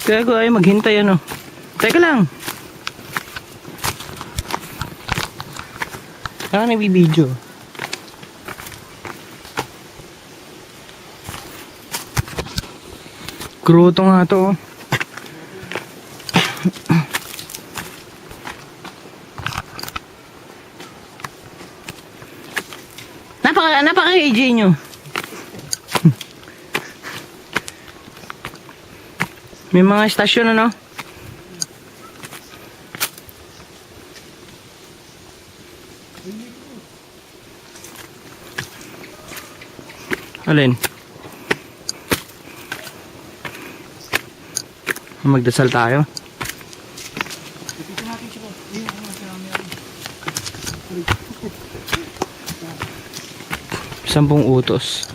Kaya ko ay maghintay ano. Teka lang. Kaya nagbibideo. Kruto nga to. Napaka AJ nyo. May mga estasyon ano? Alin? Magdasal tayo. Sampung utos.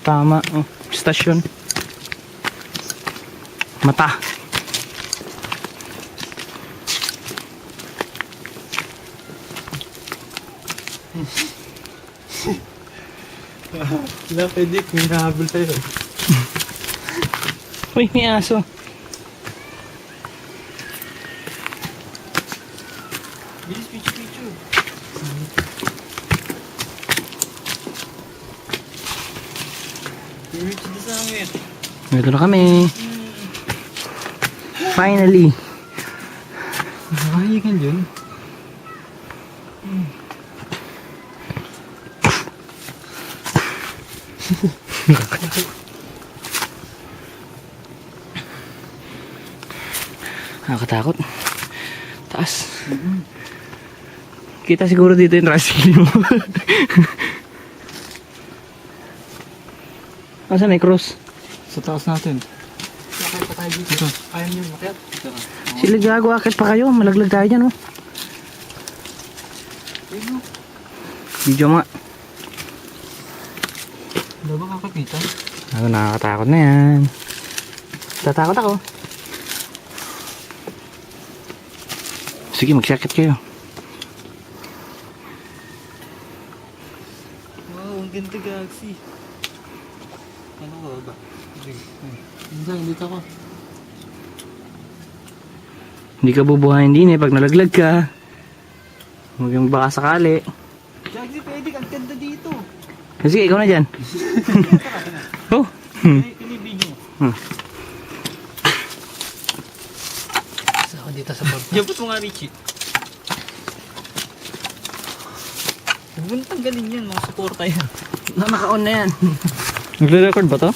Tama, oh, stasyon. Mata. Wala pwede, may nahabol tayo. Uy, may aso. Bilis, pichu-pichu. Reach the summit. Ito na kami. Finally. Nakahingan yun. Nakakatakot. Taas. Kita siguro dito yung tricycle mo. Asa may cross? Sa taas natin. Sakay pa tayo dito. Ayaw nyo makiat. Sila gago, akit pa kayo. Malaglag tayo dyan, oh. Video nga. Wala ba kakakita? Ako, nakakatakot na yan. Tatakot ako. Sige, magsakit kayo. Wow, ang ganda galaxy. Ano ba ba? Minsan, dito ako. Hindi ka bubuhayin din eh pag nalaglag ka. Huwag yung baka sakali. Galaxy, pwede kang ganda dito. Sige, ikaw na dyan. Oh. Pinibigyo mo. Sa ako dito sa baba. Yabot mo nga, Richie. Huwag mo natanggalin yan, mga suporta yan. Naka-on na yan. Nagre-record ba to?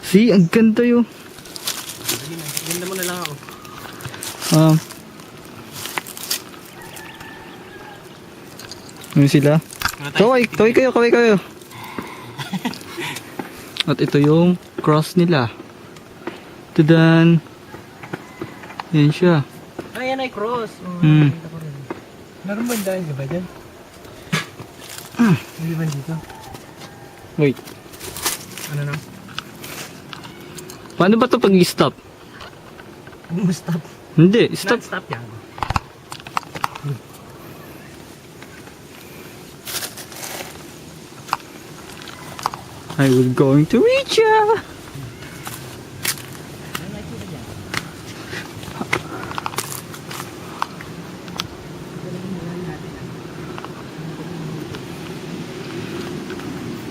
See, ang ganda yun. Ganda mo na lang ako. Ano sila? Kaway kayo. At ito yung cross nila. Tadan. Yan siya. Ayan ay cross. Hmm. Meron ba dahil ba dyan? Hindi ba dito? Wait. Ano na? Paano ba ito pag i-stop? Stop. Hindi, stop. Stop yan. I will going to reach ya.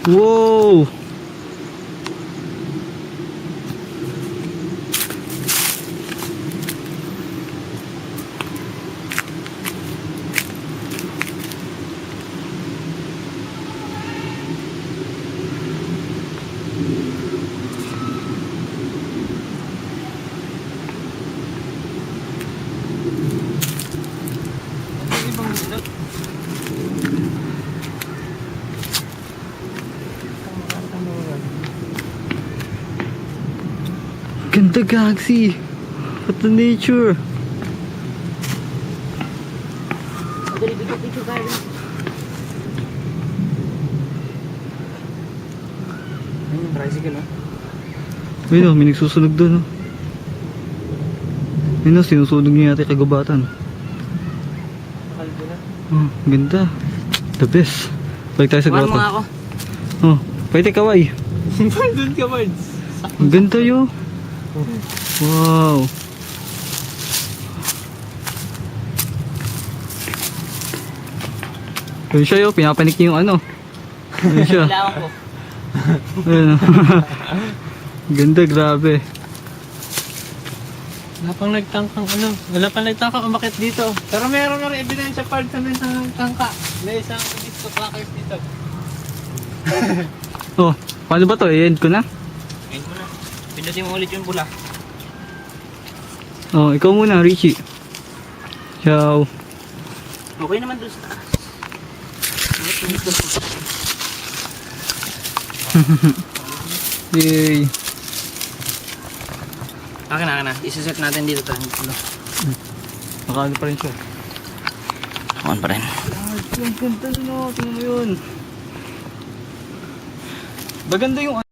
Whoa. Ganda galaxy. What the nature. Dali, dito tayo. Ayun yung tricycle, oh. Ayun o, may nagsusunog doon. Ayun o, sinusunog niya yata yung kagubatan. Nakalbo na. Oh, ganda. The best. Balik tayo sa Kuhaan mo grotto. nga ako. Oh, pwede kaway. Doon ka, Bards. Ang ganda yun. Wow. Yun siya yun, pinapanik niya yung ano. Yun siya. Kailangan ko. Ayun. Ganda, grabe. Wala pang nagtangkang ano. Wala pang nagtangkang umakit dito. Pero meron na rin ebidensya part sa isang nagtangka. May isang disco clackers dito. Oh, paano ba to? I-end ko na? Ngayon mo na. Pindutin mo ulit yung pula. Oh, ikaw muna, Richie. Ciao. Okay naman doon sa taas. Yay. Akin na. Isa-set natin dito tayo. Nakaano pa rin siya. On pa rin. Ang ganda no, tingnan mo yun. Maganda yung